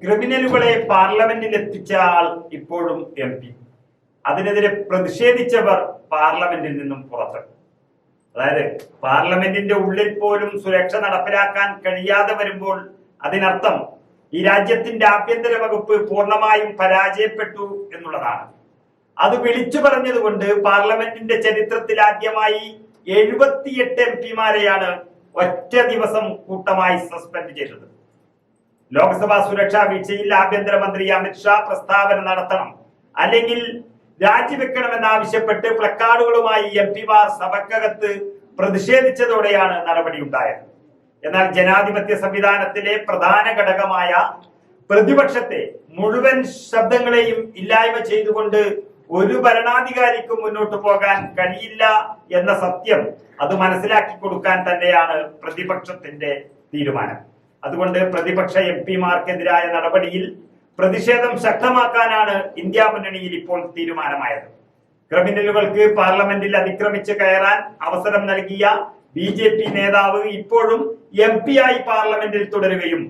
ക്രിമിനലുകളെ പാർലമെന്റിൽ എത്തിച്ച ആൾ ഇപ്പോഴും MP. അതിനെതിരെ പ്രതിഷേധിച്ചവർ പാർലമെന്റിൽ നിന്നും പുറത്ത്. അതായത് പാർലമെന്റിന്റെ ഉള്ളിൽ പോലും സുരക്ഷ നടപ്പിലാക്കാൻ കഴിയാതെ വരുമ്പോൾ അതിനർത്ഥം ഈ രാജ്യത്തിന്റെ ആഭ്യന്തര വകുപ്പ് പൂർണ്ണമായും പരാജയപ്പെട്ടു എന്നുള്ളതാണ്. അത് വിളിച്ചു പറഞ്ഞതുകൊണ്ട് പാർലമെന്റിന്റെ ചരിത്രത്തിൽ ആദ്യമായി 78 MP-മാരെയാണ് ഒറ്റ ദിവസം കൂട്ടമായി സസ്പെൻഡ് ചെയ്തത്. ലോക്സഭാ സുരക്ഷാ വീഴ്ചയിൽ ആഭ്യന്തരമന്ത്രി അമിത്ഷാ പ്രസ്താവന നടത്തണം, അല്ലെങ്കിൽ രാജിവെക്കണമെന്നാവശ്യപ്പെട്ട് പ്ലക്കാർഡുകളുമായി MP-മാർ സഭക്കകത്ത് പ്രതിഷേധിച്ചതോടെയാണ് നടപടിയുണ്ടായത്. എന്നാൽ ജനാധിപത്യ സംവിധാനത്തിലെ പ്രധാന ഘടകമായ പ്രതിപക്ഷത്തെ മുഴുവൻ ശബ്ദങ്ങളെയും ഇല്ലായ്മ ചെയ്തുകൊണ്ട് ഒരു ഭരണാധികാരിക്കും മുന്നോട്ട് പോകാൻ കഴിയില്ല എന്ന സത്യം അത് മനസ്സിലാക്കി കൊടുക്കാൻ തന്നെയാണ് പ്രതിപക്ഷത്തിന്റെ തീരുമാനം. അതുകൊണ്ട് പ്രതിപക്ഷ MP-മാർക്കെതിരായ നടപടിയിൽ പ്രതിഷേധം ശക്തമാക്കാനാണ് ഇന്ത്യ മുന്നണിയിൽ ഇപ്പോൾ തീരുമാനമായത്. ക്രിമിനലുകൾക്ക് പാർലമെന്റിൽ അതിക്രമിച്ച് കയറാൻ അവസരം നൽകിയ BJP നേതാവ് ഇപ്പോഴും MP-ആയി പാർലമെന്റിൽ തുടരുകയും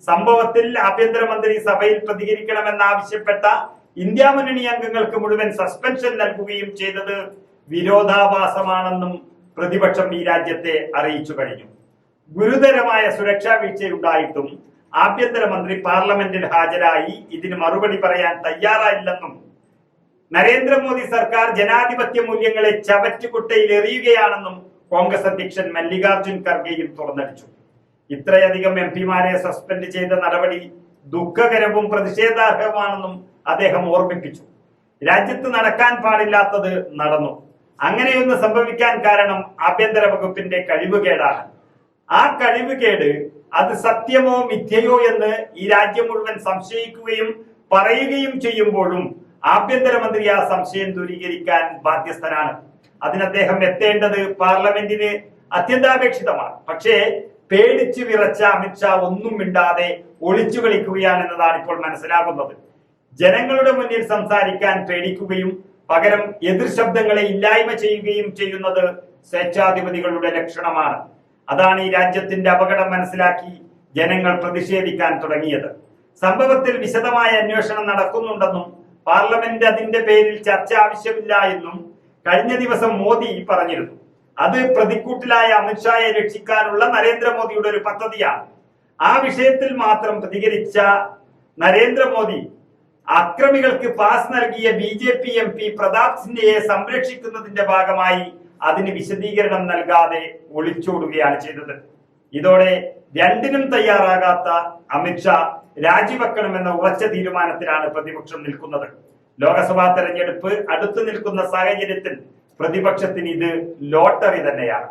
സംഭവത്തിൽ ആഭ്യന്തരമന്ത്രി സഭയിൽ പ്രതികരിക്കണമെന്നാവശ്യപ്പെട്ട ഇന്ത്യ മുന്നണി അംഗങ്ങൾക്ക് മുഴുവൻ സസ്പെൻഷൻ നൽകുകയും ചെയ്തത് വിരോധാഭാസമാണെന്നും പ്രതിപക്ഷം ഈ രാജ്യത്തെ അറിയിച്ചു കഴിഞ്ഞു. ഗുരുതരമായ സുരക്ഷാ വീഴ്ചയുണ്ടായിട്ടും ആഭ്യന്തരമന്ത്രി പാർലമെന്റിൽ ഹാജരായി ഇതിന് മറുപടി പറയാൻ തയ്യാറായില്ലെന്നും നരേന്ദ്രമോദി സർക്കാർ ജനാധിപത്യ മൂല്യങ്ങളെ ചവറ്റുകുട്ടയിൽ എറിയുകയാണെന്നും കോൺഗ്രസ് അധ്യക്ഷൻ മല്ലികാർജുൻ ഖർഗെയും തുറന്നടിച്ചു. ഇത്രയധികം MP-മാരെ സസ്പെൻഡ് ചെയ്ത നടപടി ദുഃഖകരവും പ്രതിഷേധാർഹവുമാണെന്നും അദ്ദേഹം ഓർമ്മിപ്പിച്ചു. രാജ്യത്ത് നടക്കാൻ പാടില്ലാത്തത് നടന്നു. അങ്ങനെയൊന്ന് സംഭവിക്കാൻ കാരണം ആഭ്യന്തര വകുപ്പിന്റെ കഴിവുകേടാണ്. ആ കഴിവുകേട് അത് സത്യമോ മിഥ്യയോ എന്ന് ഈ രാജ്യം മുഴുവൻ സംശയിക്കുകയും പറയുകയും ചെയ്യുമ്പോഴും ആഭ്യന്തരമന്ത്രി ആ സംശയം ദൂരീകരിക്കാൻ ബാധ്യസ്ഥനാണ്. അതിന് അദ്ദേഹം എത്തേണ്ടത് പാർലമെന്റിന് അത്യന്താപേക്ഷിതമാണ്. പക്ഷേ പേടിച്ചു വിറച്ച അമിത്ഷാ ഒന്നും മിണ്ടാതെ ഒളിച്ചു കളിക്കുകയാണെന്നതാണ് ഇപ്പോൾ മനസ്സിലാകുന്നത്. ജനങ്ങളുടെ മുന്നിൽ സംസാരിക്കാൻ പേടിക്കുകയും പകരം എതിർ ശബ്ദങ്ങളെ ഇല്ലായ്മ ചെയ്യുകയും ചെയ്യുന്നത് സ്വേച്ഛാധിപതികളുടെ ലക്ഷണമാണ്. അതാണ് ഈ രാജ്യത്തിന്റെ അപകടം മനസ്സിലാക്കി ജനങ്ങൾ പ്രതിഷേധിക്കാൻ തുടങ്ങിയത്. സംഭവത്തിൽ വിശദമായ അന്വേഷണം നടക്കുന്നുണ്ടെന്നും പാർലമെന്റ് അതിന്റെ പേരിൽ ചർച്ച ആവശ്യമില്ല എന്നും കഴിഞ്ഞ ദിവസം മോദി പറഞ്ഞിരുന്നു. അത് പ്രതിക്കൂട്ടിലായ അമിത്ഷായെ രക്ഷിക്കാനുള്ള നരേന്ദ്രമോദിയുടെ ഒരു പദ്ധതിയാണ്. ആ വിഷയത്തിൽ മാത്രം പ്രതികരിച്ച നരേന്ദ്രമോദി അക്രമികൾക്ക് പാസ് നൽകിയ BJP MP പ്രതാപ് സിംഹയെ സംരക്ഷിക്കുന്നതിന്റെ ഭാഗമായി അതിന് വിശദീകരണം നൽകാതെ ഒളിച്ചോടുകയാണ് ചെയ്തത്. ഇതോടെ രണ്ടിനും തയ്യാറാകാത്ത അമിത്ഷാ രാജിവെക്കണമെന്ന ഉറച്ച തീരുമാനത്തിലാണ് പ്രതിപക്ഷം നിൽക്കുന്നത്. ലോക്സഭാ തെരഞ്ഞെടുപ്പ് അടുത്തു നിൽക്കുന്ന സാഹചര്യത്തിൽ പ്രതിപക്ഷത്തിന് ഇത് ലോട്ടറി തന്നെയാണ്.